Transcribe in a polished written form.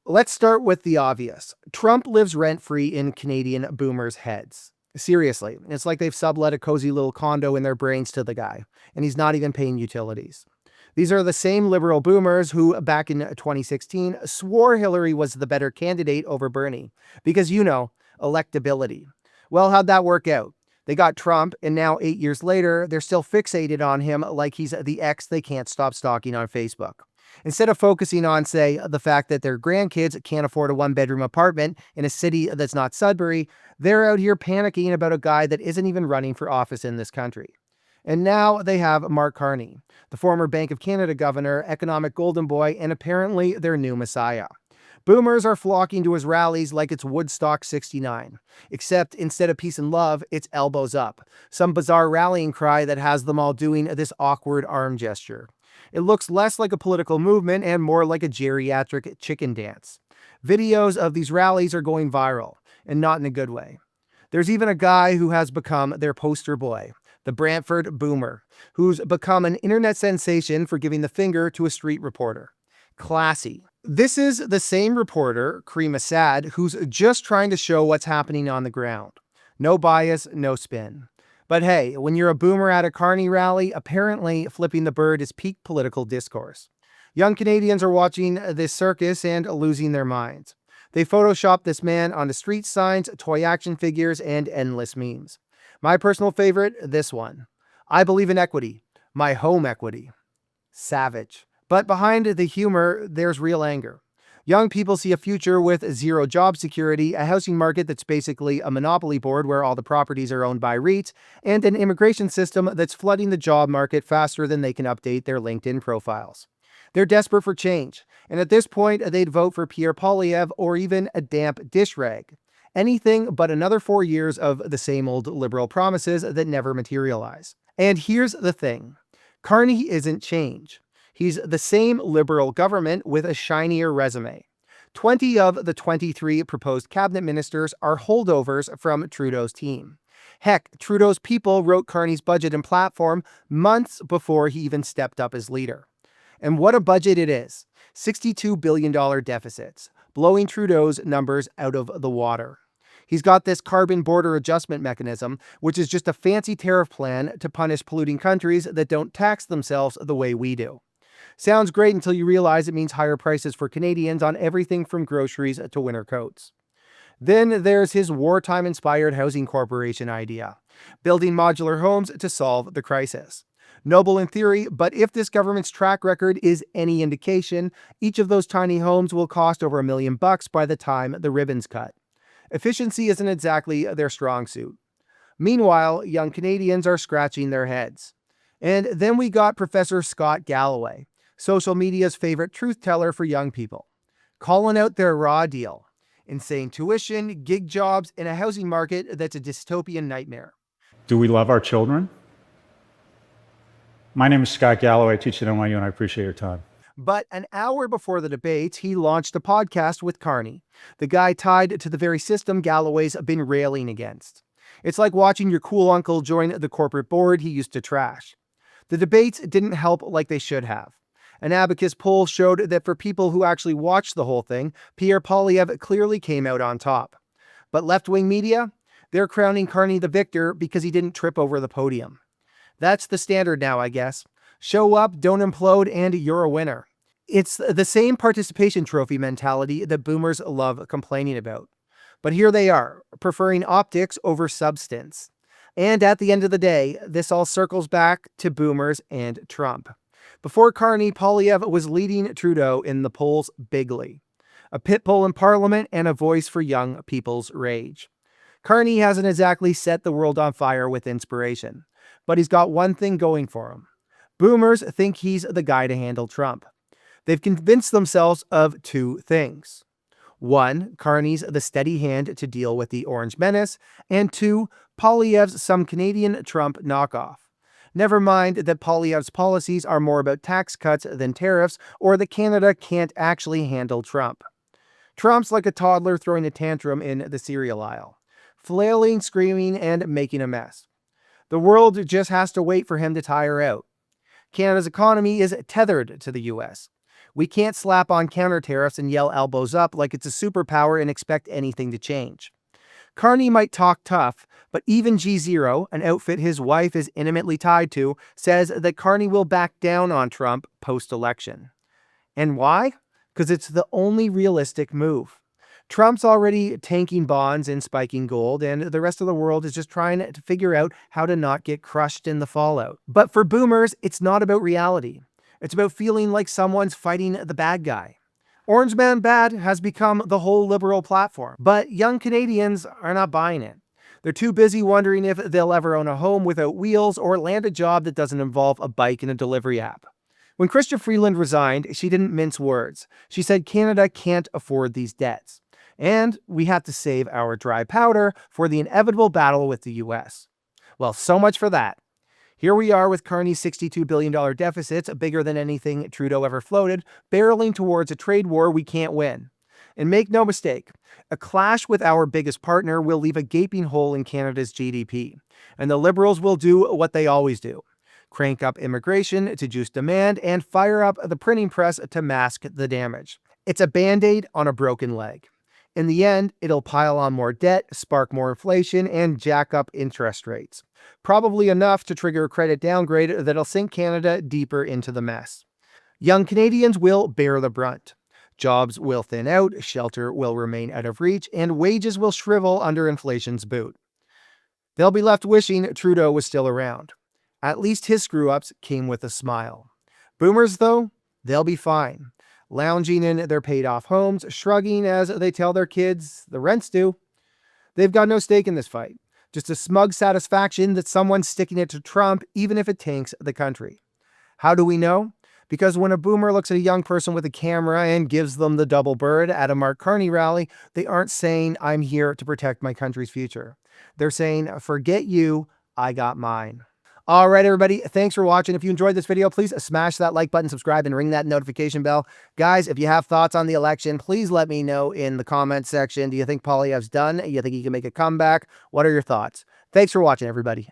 Let's start with the obvious. Trump lives rent-free in Canadian boomers' heads. Seriously, it's like they've sublet a cozy little condo in their brains to the guy, and he's not even paying utilities. These are the same liberal boomers who, back in 2016, swore Hillary was the better candidate over Bernie. Because, electability. Well, how'd that work out? They got Trump, and now 8 years later, they're still fixated on him like he's the ex they can't stop stalking on Facebook. Instead of focusing on, say, the fact that their grandkids can't afford a one-bedroom apartment in a city that's not Sudbury, they're out here panicking about a guy that isn't even running for office in this country. And now they have Mark Carney, the former Bank of Canada governor, economic golden boy, and apparently their new messiah. Boomers are flocking to his rallies like it's Woodstock 69. Except instead of peace and love, it's elbows up. Some bizarre rallying cry that has them all doing this awkward arm gesture. It looks less like a political movement and more like a geriatric chicken dance. Videos of these rallies are going viral, and not in a good way. There's even a guy who has become their poster boy, the Brantford boomer, who's become an internet sensation for giving the finger to a street reporter. Classy. This is the same reporter, Kareem Assad, who's just trying to show what's happening on the ground. No bias, no spin. But hey, when you're a boomer at a Carney rally, apparently flipping the bird is peak political discourse. Young Canadians are watching this circus and losing their minds. They photoshopped this man onto street signs, toy action figures, and endless memes. My personal favorite, this one. I believe in equity. My home equity. Savage. But behind the humor, there's real anger. Young people see a future with zero job security, a housing market that's basically a monopoly board where all the properties are owned by REITs, and an immigration system that's flooding the job market faster than they can update their LinkedIn profiles. They're desperate for change, and at this point, they'd vote for Pierre Poilievre or even a damp dish rag. Anything but another 4 years of the same old liberal promises that never materialize. And here's the thing. Carney isn't change. He's the same liberal government with a shinier resume. 20 of the 23 proposed cabinet ministers are holdovers from Trudeau's team. Heck, Trudeau's people wrote Carney's budget and platform months before he even stepped up as leader. And what a budget it is. $62 billion deficits, blowing Trudeau's numbers out of the water. He's got this carbon border adjustment mechanism, which is just a fancy tariff plan to punish polluting countries that don't tax themselves the way we do. Sounds great until you realize it means higher prices for Canadians on everything from groceries to winter coats. Then there's his wartime-inspired housing corporation idea, building modular homes to solve the crisis. Noble in theory, but if this government's track record is any indication, each of those tiny homes will cost over $1 million by the time the ribbon's cut. Efficiency isn't exactly their strong suit. Meanwhile, young Canadians are scratching their heads. And then we got Professor Scott Galloway, social media's favorite truth teller for young people, calling out their raw deal: insane tuition, gig jobs, and a housing market that's a dystopian nightmare. Do we love our children? My name is Scott Galloway. I teach at NYU, and I appreciate your time. But an hour before the debates, he launched a podcast with Carney, the guy tied to the very system Galloway's been railing against. It's like watching your cool uncle join the corporate board he used to trash. The debates didn't help like they should have. An Abacus poll showed that for people who actually watched the whole thing, Pierre Poilievre clearly came out on top. But left-wing media? They're crowning Carney the victor because he didn't trip over the podium. That's the standard now, I guess. Show up, don't implode, and you're a winner. It's the same participation trophy mentality that boomers love complaining about. But here they are, preferring optics over substance. And at the end of the day, this all circles back to boomers and Trump. Before Carney, Poilievre was leading Trudeau in the polls bigly. A pit bull in Parliament and a voice for young people's rage. Carney hasn't exactly set the world on fire with inspiration, but he's got one thing going for him. Boomers think he's the guy to handle Trump. They've convinced themselves of two things. One, Carney's the steady hand to deal with the Orange Menace, and two, Poilievre's some Canadian Trump knockoff. Never mind that Poilievre's policies are more about tax cuts than tariffs, or that Canada can't actually handle Trump. Trump's like a toddler throwing a tantrum in the cereal aisle, flailing, screaming, and making a mess. The world just has to wait for him to tire out. Canada's economy is tethered to the US. We can't slap on counter tariffs and yell elbows up like it's a superpower and expect anything to change. Carney might talk tough, but even G0, an outfit his wife is intimately tied to, says that Carney will back down on Trump post-election. And why? Because it's the only realistic move. Trump's already tanking bonds and spiking gold, and the rest of the world is just trying to figure out how to not get crushed in the fallout. But for boomers, it's not about reality. It's about feeling like someone's fighting the bad guy. Orange Man Bad has become the whole liberal platform, but young Canadians are not buying it. They're too busy wondering if they'll ever own a home without wheels or land a job that doesn't involve a bike and a delivery app. When Chrystia Freeland resigned, she didn't mince words. She said Canada can't afford these debts, and we have to save our dry powder for the inevitable battle with the US. Well, so much for that. Here we are with Carney's $62 billion deficits, bigger than anything Trudeau ever floated, barreling towards a trade war we can't win. And make no mistake, a clash with our biggest partner will leave a gaping hole in Canada's GDP. And the Liberals will do what they always do: crank up immigration to juice demand and fire up the printing press to mask the damage. It's a band-aid on a broken leg. In the end, it'll pile on more debt, spark more inflation, and jack up interest rates. Probably enough to trigger a credit downgrade that'll sink Canada deeper into the mess. Young Canadians will bear the brunt. Jobs will thin out, shelter will remain out of reach, and wages will shrivel under inflation's boot. They'll be left wishing Trudeau was still around. At least his screw-ups came with a smile. Boomers, though, they'll be fine, lounging in their paid-off homes, shrugging as they tell their kids the rent's due. They've got no stake in this fight, just a smug satisfaction that someone's sticking it to Trump, even if it tanks the country. How do we know? Because when a boomer looks at a young person with a camera and gives them the double bird at a Mark Carney rally, they aren't saying, "I'm here to protect my country's future." They're saying, "Forget you, I got mine." All right, everybody, thanks for watching. If you enjoyed this video, please smash that like button, subscribe, and ring that notification bell. Guys, if you have thoughts on the election, please let me know in the comments section. Do you think Poilievre's done? Do you think he can make a comeback? What are your thoughts? Thanks for watching, everybody.